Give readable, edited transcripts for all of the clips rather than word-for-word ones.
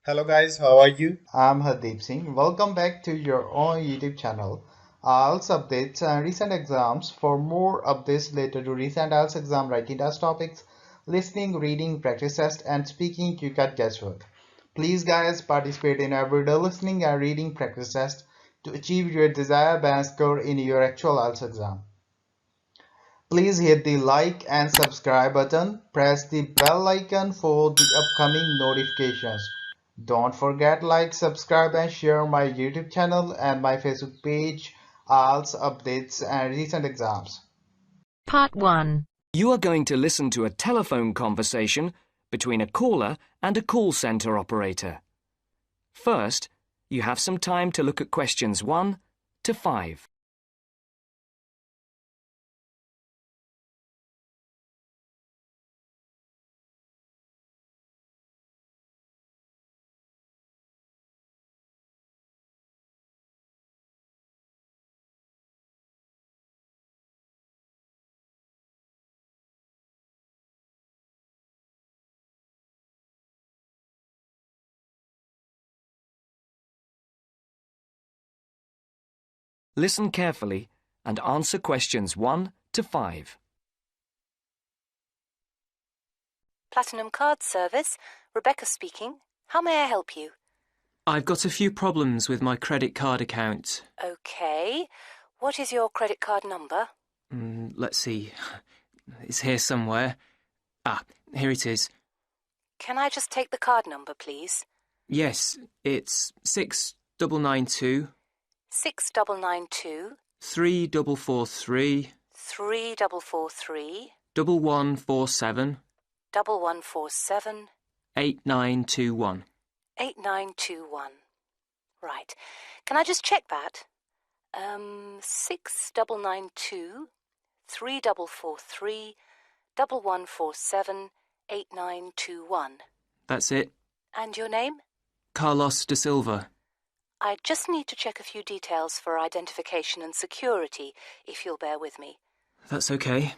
Hello guys, how are you? I'm Hardeep Singh. Welcome back to your own YouTube channel. IELTS updates and recent exams. For more updates related to recent IELTS exam writing test topics, listening, reading, practice test, and speaking, you got guesswork. Please, guys, participate in everyday listening and reading practice test to achieve your desired band score in your actual IELTS exam. Please hit the like and subscribe button. Press the bell icon for the upcoming notifications. Don't forget like, subscribe and share my YouTube channel and my Facebook page, IELTS updates and recent exams. Part 1. You are going to listen to a telephone conversation between a caller and a call centre operator. First, you have some time to look at questions 1 to 5. Listen carefully and answer questions 1 to 5. Platinum Card Service. Rebecca speaking. How may I help you? I've got a few problems with my credit card account. Okay. What is your credit card number? Let's see. It's here somewhere. Here it is. Can I just take the card number, please? Yes, it's 6992 6992 3443 3443 1147 1147 8921. 8921. Right. Can I just check that? 6992 3443 1147 8921. That's it. And your name? Carlos de Silva. I just need to check a few details for identification and security, if you'll bear with me. That's okay.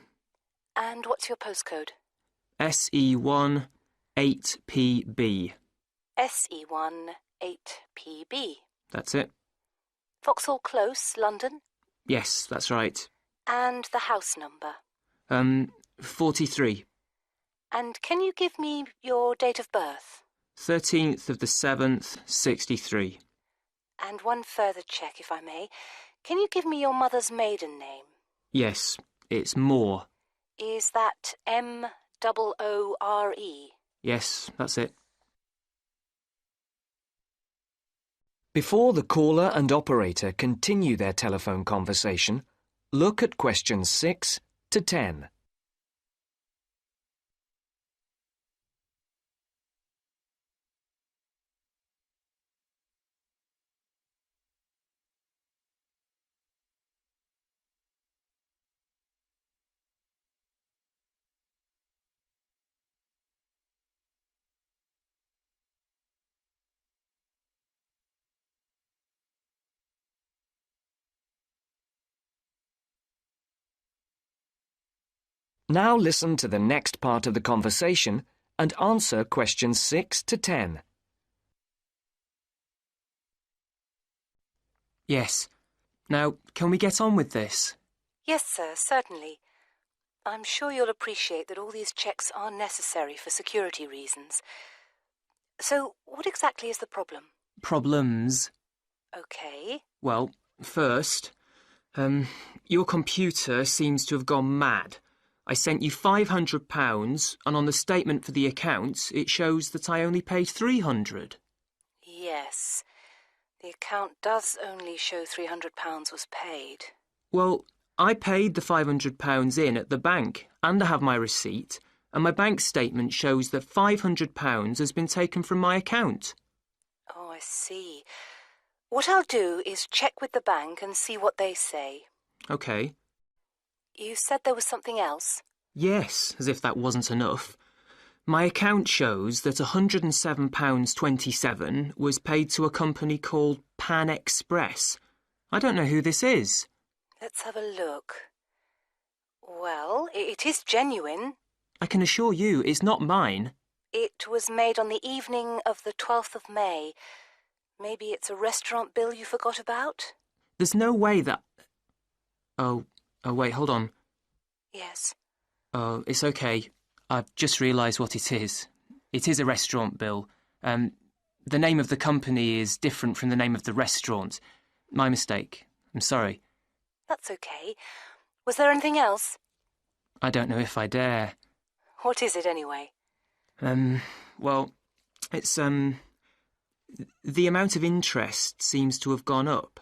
And what's your postcode? SE1 8PB. SE1 8PB. That's it. Vauxhall Close, London? Yes, that's right. And the house number? 43. And can you give me your date of birth? 13th of the 7th, 63. And one further check, if I may. Can you give me your mother's maiden name? Yes, it's Moore. Is that M-O-O-R-E? Yes, that's it. Before the caller and operator continue their telephone conversation, look at questions 6 to 10. Now listen to the next part of the conversation and answer questions 6 to 10. Yes. Now, can we get on with this? Yes, sir, certainly. I'm sure you'll appreciate that all these checks are necessary for security reasons. So, what exactly is the problem? Problems? Okay. Well, first, your computer seems to have gone mad. I sent you £500 and on the statement for the account it shows that I only paid £300. Yes. The account does only show £300 was paid. Well, I paid the £500 in at the bank and I have my receipt and my bank statement shows that £500 has been taken from my account. Oh, I see. What I'll do is check with the bank and see what they say. OK. You said there was something else? Yes, as if that wasn't enough. My account shows that £107.27 was paid to a company called Pan Express. I don't know who this is. Let's have a look. Well, it is genuine. I can assure you it's not mine. It was made on the evening of the 12th of May. Maybe it's a restaurant bill you forgot about? There's no way that... Oh, wait, hold on. Yes. Oh, it's okay. I've just realised what it is. It is a restaurant bill. The name of the company is different from the name of the restaurant. My mistake. I'm sorry. That's okay. Was there anything else? I don't know if I dare. What is it, anyway? Well, it's, the amount of interest seems to have gone up.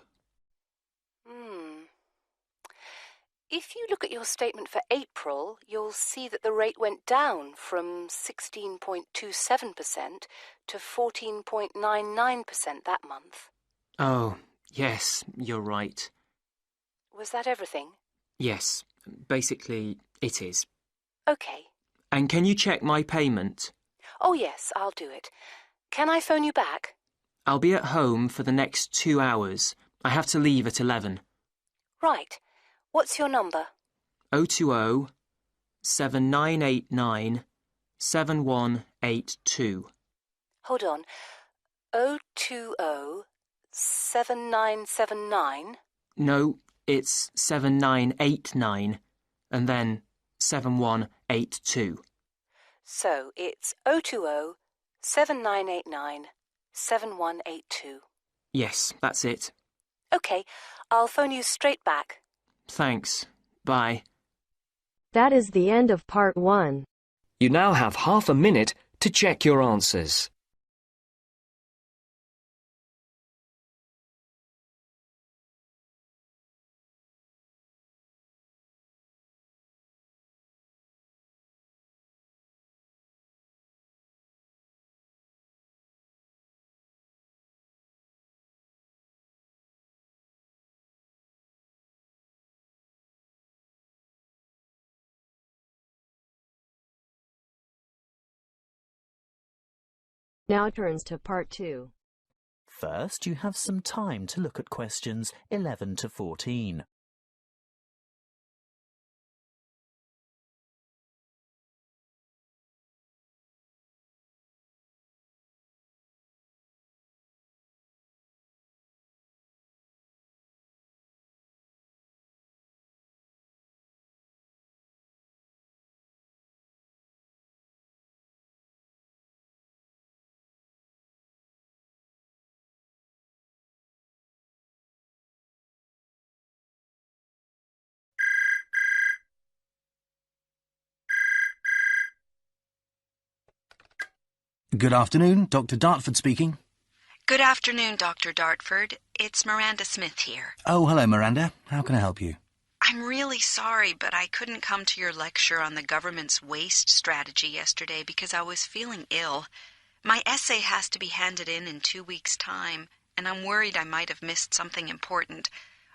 If you look at your statement for April, you'll see that the rate went down from 16.27% to 14.99% that month. Oh, yes, you're right. Was that everything? Yes, basically, it is. Okay. And can you check my payment? Oh, yes, I'll do it. Can I phone you back? I'll be at home for the next 2 hours. I have to leave at 11. Right. What's your number? 020 7989 7182. Hold on. 020 7979? No, it's 7989 and then 7182. So it's 020 7989 7182. Yes, that's it. OK, I'll phone you straight back. Thanks. Bye. That is the end of part 1. You now have half a minute to check your answers. Now turns to part 2. First, you have some time to look at questions 11 to 14. Good afternoon, Dr. Dartford speaking. Good afternoon, Dr. Dartford. It's Miranda Smith here. Oh, hello, Miranda. How can I help you? I'm really sorry, but I couldn't come to your lecture on the government's waste strategy yesterday because I was feeling ill. My essay has to be handed in 2 weeks' time, and I'm worried I might have missed something important.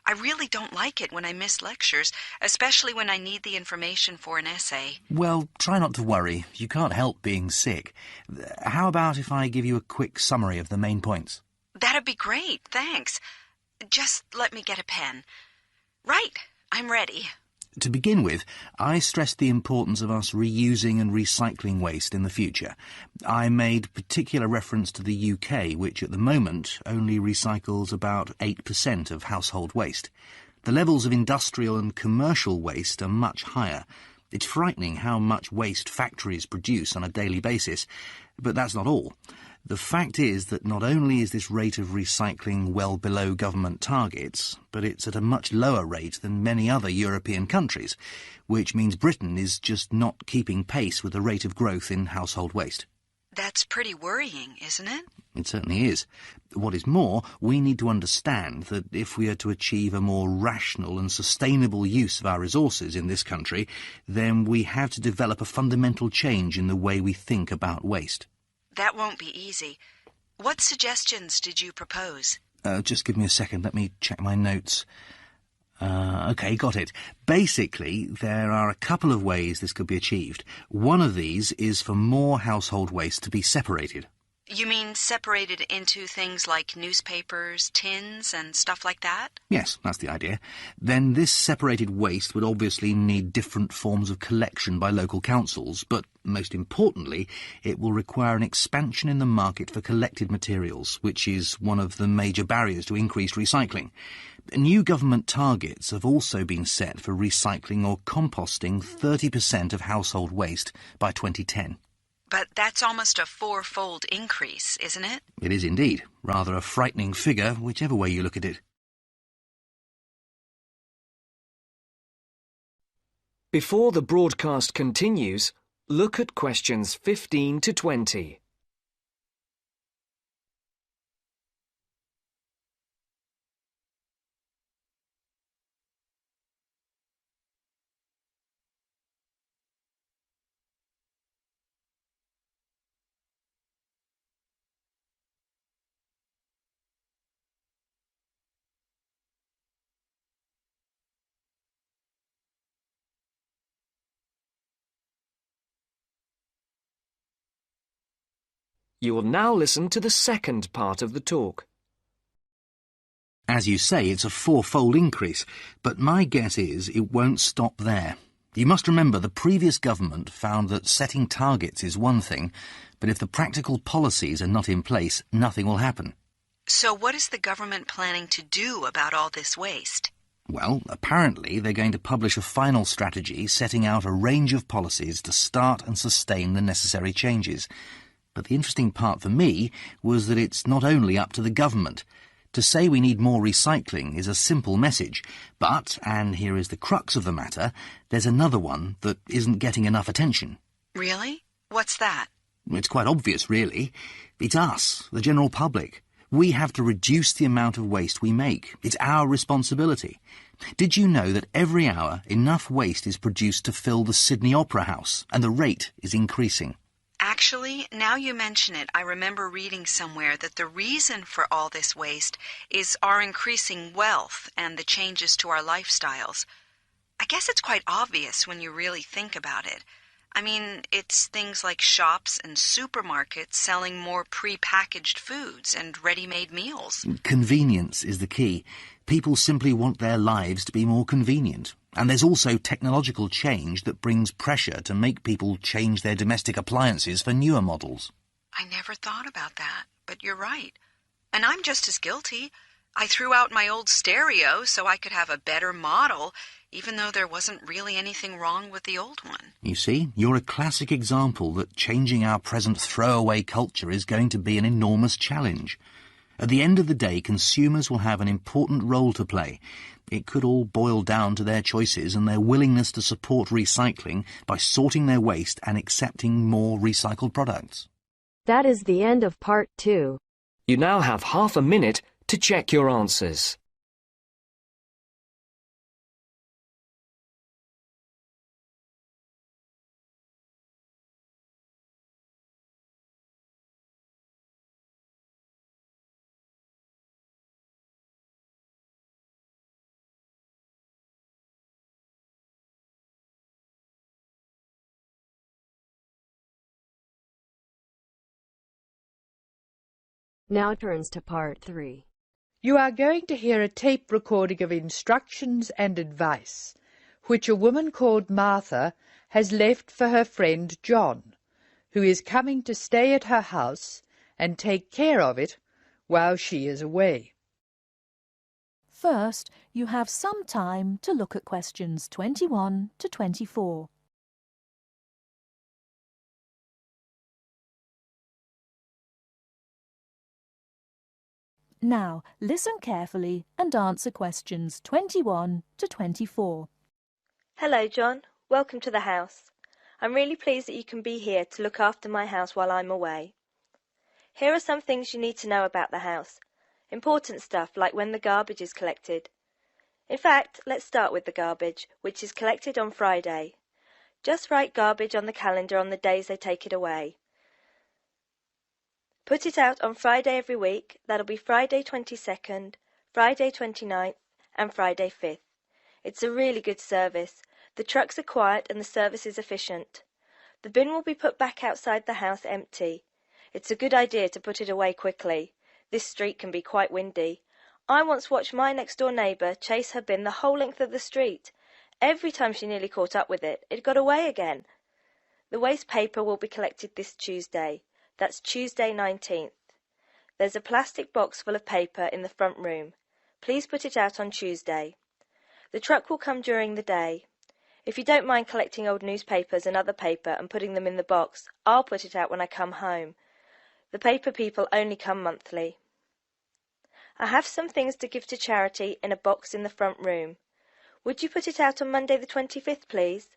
I really don't like it when I miss lectures, especially when I need the information for an essay. Well, try not to worry. You can't help being sick. How about if I give you a quick summary of the main points? That'd be great, thanks. Just let me get a pen. Right, I'm ready. To begin with, I stressed the importance of us reusing and recycling waste in the future. I made particular reference to the UK, which at the moment only recycles about 8% of household waste. The levels of industrial and commercial waste are much higher. It's frightening how much waste factories produce on a daily basis, but that's not all. The fact is that not only is this rate of recycling well below government targets, but it's at a much lower rate than many other European countries, which means Britain is just not keeping pace with the rate of growth in household waste. That's pretty worrying, isn't it? It certainly is. What is more, we need to understand that if we are to achieve a more rational and sustainable use of our resources in this country, then we have to develop a fundamental change in the way we think about waste. That won't be easy. What suggestions did you propose? Just give me a second. Let me check my notes. OK, got it. Basically, there are a couple of ways this could be achieved. One of these is for more household waste to be separated. You mean separated into things like newspapers, tins, and stuff like that? Yes, that's the idea. Then this separated waste would obviously need different forms of collection by local councils, but most importantly, it will require an expansion in the market for collected materials, which is one of the major barriers to increased recycling. New government targets have also been set for recycling or composting 30% of household waste by 2010. But that's almost a four-fold increase, isn't it? It is indeed. Rather a frightening figure, whichever way you look at it. Before the broadcast continues, look at questions 15 to 20. You will now listen to the second part of the talk. As you say, it's a four-fold increase, but my guess is it won't stop there. You must remember the previous government found that setting targets is one thing, but if the practical policies are not in place, nothing will happen. So what is the government planning to do about all this waste? Well, apparently they're going to publish a final strategy setting out a range of policies to start and sustain the necessary changes. But the interesting part for me was that it's not only up to the government. To say we need more recycling is a simple message, but, and here is the crux of the matter, there's another one that isn't getting enough attention. Really? What's that? It's quite obvious, really. It's us, the general public. We have to reduce the amount of waste we make. It's our responsibility. Did you know that every hour enough waste is produced to fill the Sydney Opera House, and the rate is increasing? Actually, now you mention it, I remember reading somewhere that the reason for all this waste is our increasing wealth and the changes to our lifestyles. I guess it's quite obvious when you really think about it. I mean, it's things like shops and supermarkets selling more pre-packaged foods and ready-made meals. Convenience is the key. People simply want their lives to be more convenient. And there's also technological change that brings pressure to make people change their domestic appliances for newer models. I never thought about that, but you're right. And I'm just as guilty. I threw out my old stereo so I could have a better model, even though there wasn't really anything wrong with the old one. You see, you're a classic example that changing our present throwaway culture is going to be an enormous challenge. At the end of the day, consumers will have an important role to play. It could all boil down to their choices and their willingness to support recycling by sorting their waste and accepting more recycled products. That is the end of part 2. You now have half a minute to check your answers. Now turns to part 3. You are going to hear a tape recording of instructions and advice, which a woman called Martha has left for her friend John, who is coming to stay at her house and take care of it while she is away. First, you have some time to look at questions 21 to 24. Now, listen carefully and answer questions 21 to 24. Hello, John. Welcome to the house. I'm really pleased that you can be here to look after my house while I'm away. Here are some things you need to know about the house. Important stuff like when the garbage is collected. In fact, let's start with the garbage, which is collected on Friday. Just write garbage on the calendar on the days they take it away. Put it out on Friday every week. That'll be Friday 22nd, Friday 29th and Friday 5th. It's a really good service. The trucks are quiet and the service is efficient. The bin will be put back outside the house empty. It's a good idea to put it away quickly. This street can be quite windy. I once watched my next-door neighbour chase her bin the whole length of the street. Every time she nearly caught up with it, it got away again. The waste paper will be collected this Tuesday. That's Tuesday 19th. There's a plastic box full of paper in the front room. Please put it out on Tuesday. The truck will come during the day. If you don't mind collecting old newspapers and other paper and putting them in the box, I'll put it out when I come home. The paper people only come monthly. I have some things to give to charity in a box in the front room. Would you put it out on Monday the 25th, please?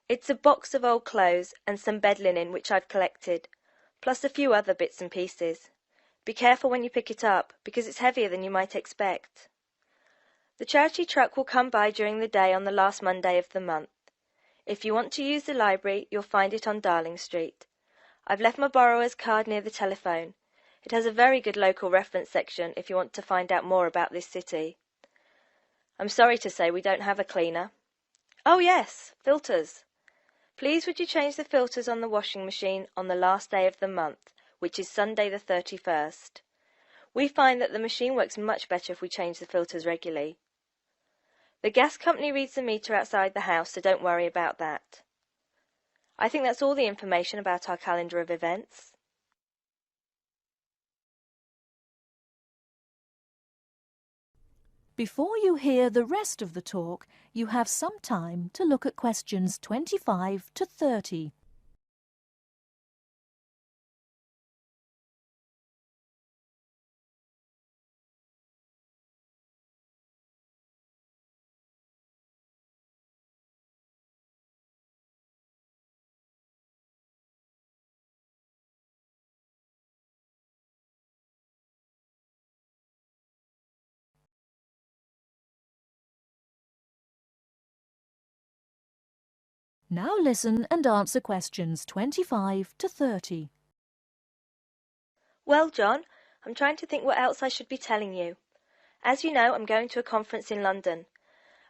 It's a box of old clothes and some bed linen which I've collected, plus a few other bits and pieces. Be careful when you pick it up, because it's heavier than you might expect. The charity truck will come by during the day on the last Monday of the month. If you want to use the library, you'll find it on Darling Street. I've left my borrower's card near the telephone. It has a very good local reference section if you want to find out more about this city. I'm sorry to say we don't have a cleaner. Oh yes, filters. Please would you change the filters on the washing machine on the last day of the month, which is Sunday the 31st. We find that the machine works much better if we change the filters regularly. The gas company reads the meter outside the house, so don't worry about that. I think that's all the information about our calendar of events. Before you hear the rest of the talk, you have some time to look at questions 25 to 30. Now listen and answer questions 25 to 30. Well, John, I'm trying to think what else I should be telling you. As you know, I'm going to a conference in London.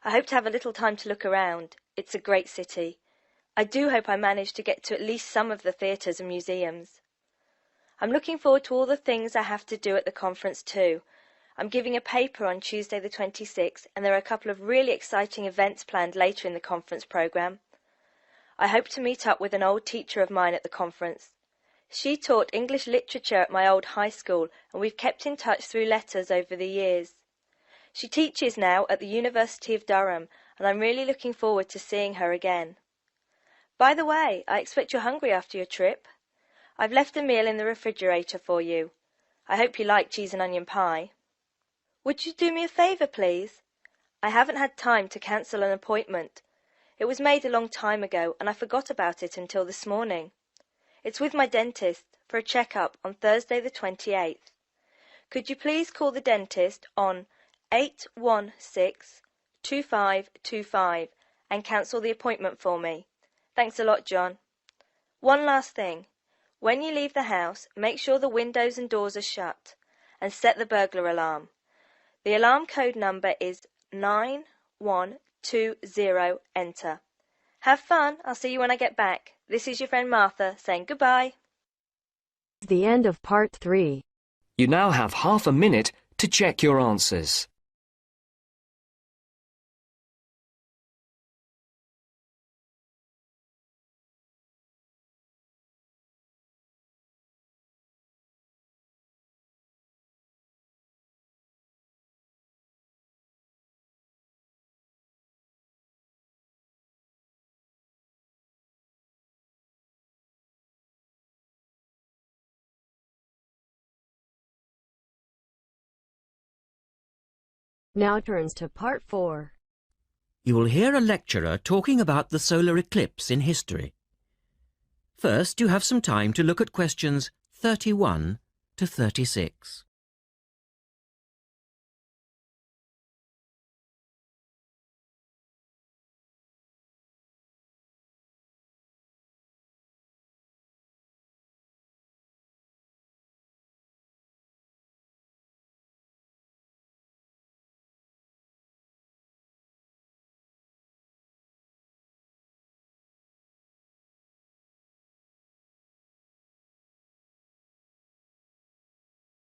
I hope to have a little time to look around. It's a great city. I do hope I manage to get to at least some of the theatres and museums. I'm looking forward to all the things I have to do at the conference too. I'm giving a paper on Tuesday the 26th, and there are a couple of really exciting events planned later in the conference programme. I hope to meet up with an old teacher of mine at the conference. She taught English literature at my old high school, and we've kept in touch through letters over the years. She teaches now at the University of Durham, and I'm really looking forward to seeing her again. By the way, I expect you're hungry after your trip. I've left a meal in the refrigerator for you. I hope you like cheese and onion pie. Would you do me a favour, please? I haven't had time to cancel an appointment. It was made a long time ago, and I forgot about it until this morning. It's with my dentist for a check-up on Thursday the 28th. Could you please call the dentist on 816-2525 and cancel the appointment for me? Thanks a lot, John. One last thing. When you leave the house, make sure the windows and doors are shut, and set the burglar alarm. The alarm code number is 9120, enter. Have fun. I'll see you when I get back. This is your friend Martha saying goodbye. The end of part 3. You now have half a minute to check your answers. Now turns to part 4. You will hear a lecturer talking about the solar eclipse in history. First, you have some time to look at questions 31 to 36.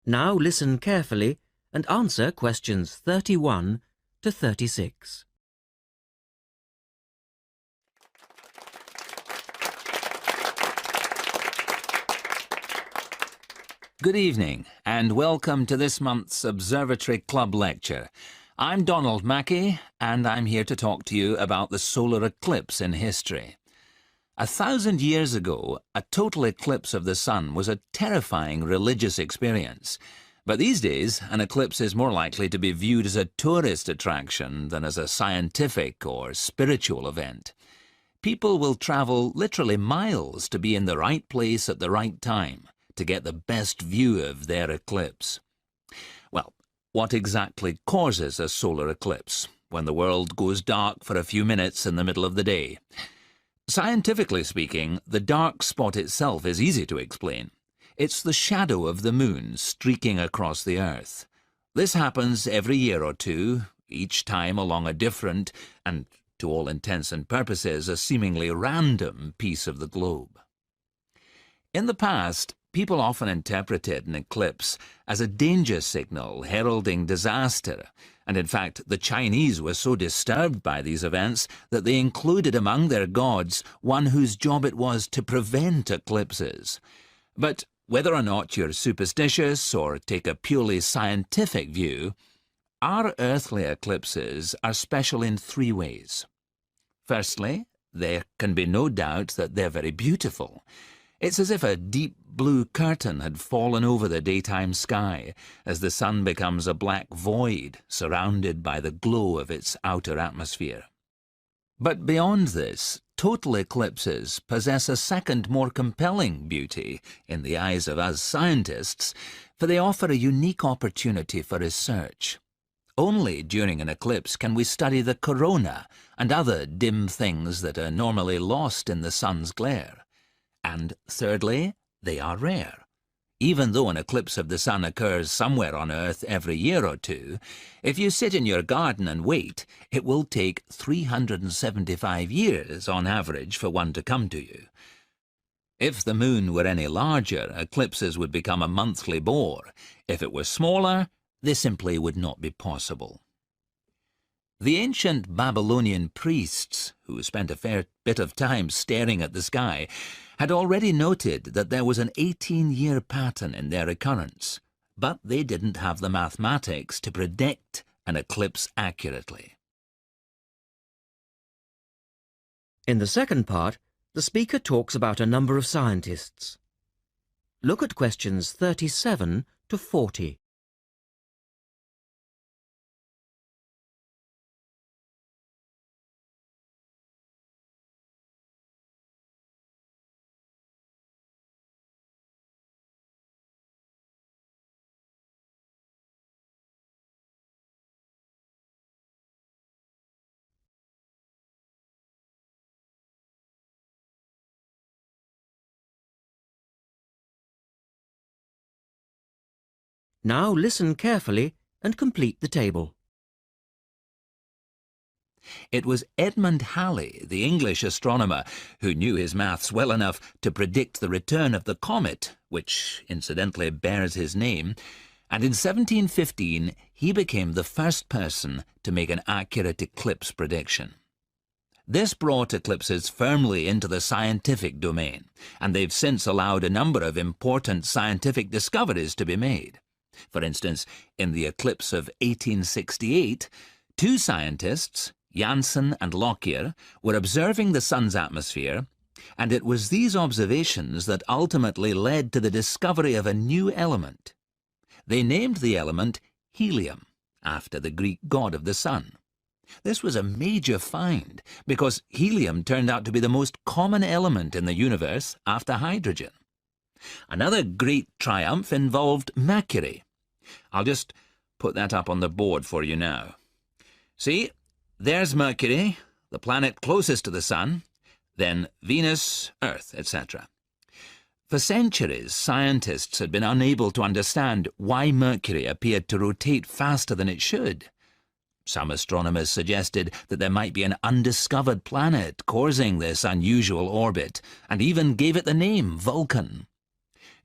Now listen carefully and answer questions 31 to 36. Good evening and welcome to this month's Observatory Club lecture. I'm Donald Mackay and I'm here to talk to you about the solar eclipse in history. 1,000 years ago, a total eclipse of the sun was a terrifying religious experience. But these days, an eclipse is more likely to be viewed as a tourist attraction than as a scientific or spiritual event. People will travel literally miles to be in the right place at the right time to get the best view of their eclipse. Well, what exactly causes a solar eclipse when the world goes dark for a few minutes in the middle of the day? Scientifically speaking, the dark spot itself is easy to explain. It's the shadow of the moon streaking across the Earth. This happens every year or two, each time along a different, and to all intents and purposes, a seemingly random piece of the globe. In the past, people often interpreted an eclipse as a danger signal heralding disaster, and in fact the Chinese were so disturbed by these events that they included among their gods one whose job it was to prevent eclipses. But whether or not you're superstitious or take a purely scientific view, our earthly eclipses are special in three ways. Firstly, there can be no doubt that they're very beautiful. It's as if a deep blue curtain had fallen over the daytime sky as the sun becomes a black void surrounded by the glow of its outer atmosphere. But beyond this, total eclipses possess a second, more compelling beauty in the eyes of us scientists, for they offer a unique opportunity for research. Only during an eclipse can we study the corona and other dim things that are normally lost in the sun's glare. And thirdly, they are rare. Even though an eclipse of the sun occurs somewhere on Earth every year or two, if you sit in your garden and wait, it will take 375 years on average for one to come to you. If the moon were any larger, eclipses would become a monthly bore. If it were smaller, they simply would not be possible. The ancient Babylonian priests, who spent a fair bit of time staring at the sky, had already noted that there was an 18-year pattern in their occurrence, but they didn't have the mathematics to predict an eclipse accurately. In the second part, the speaker talks about a number of scientists. Look at questions 37 to 40. Now listen carefully and complete the table. It was Edmund Halley, the English astronomer, who knew his maths well enough to predict the return of the comet, which incidentally bears his name, and in 1715 he became the first person to make an accurate eclipse prediction. This brought eclipses firmly into the scientific domain, and they've since allowed a number of important scientific discoveries to be made. For instance, in the eclipse of 1868, two scientists, Janssen and Lockyer, were observing the sun's atmosphere, and it was these observations that ultimately led to the discovery of a new element. They named the element helium, after the Greek god of the sun. This was a major find, because helium turned out to be the most common element in the universe after hydrogen. Another great triumph involved Mercury. I'll just put that up on the board for you now. See, there's Mercury, the planet closest to the sun, then Venus, Earth, etc. For centuries, scientists had been unable to understand why Mercury appeared to rotate faster than it should. Some astronomers suggested that there might be an undiscovered planet causing this unusual orbit, and even gave it the name Vulcan.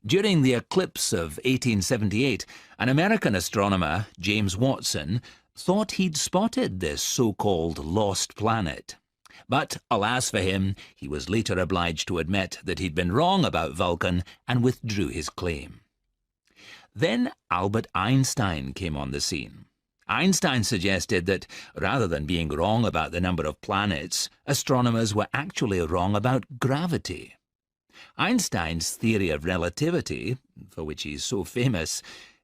During the eclipse of 1878, an American astronomer, James Watson, thought he'd spotted this so-called lost planet. But, alas for him, he was later obliged to admit that he'd been wrong about Vulcan and withdrew his claim. Then Albert Einstein came on the scene. Einstein suggested that, rather than being wrong about the number of planets, astronomers were actually wrong about gravity. Einstein's theory of relativity, for which he's so famous,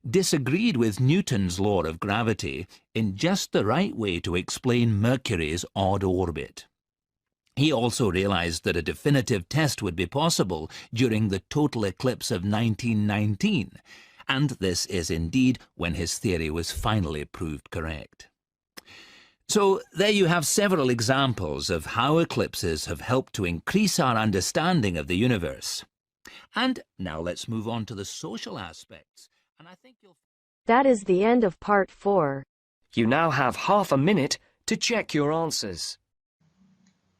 disagreed with Newton's law of gravity in just the right way to explain Mercury's odd orbit. He also realized that a definitive test would be possible during the total eclipse of 1919, and this is indeed when his theory was finally proved correct. So there you have several examples of how eclipses have helped to increase our understanding of the universe. And now let's move on to the social aspects. And I think That is the end of part 4. You now have half a minute to check your answers.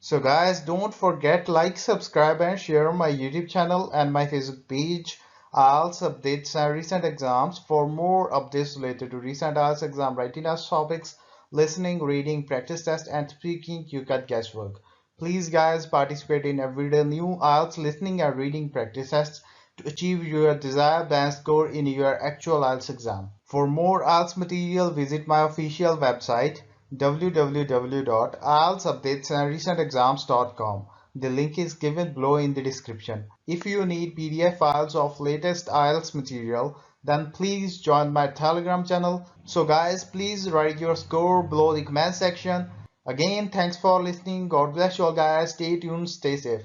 So guys, don't forget like, subscribe and share my YouTube channel and my Facebook page, IELTS updates and recent exams. For more updates related to recent IELTS exam writing test topics, listening, reading, practice test and speaking, you got guesswork. Please guys, participate in everyday new IELTS listening and reading practice tests to achieve your desired band score in your actual IELTS exam. For more IELTS material, visit my official website www.ieltsupdatesandrecentexams.com. The link is given below in the description. If you need PDF files of latest IELTS material, then please join my Telegram channel. So guys, please write your score below the comment section. Again, thanks for listening. God bless you all guys. Stay tuned, stay safe.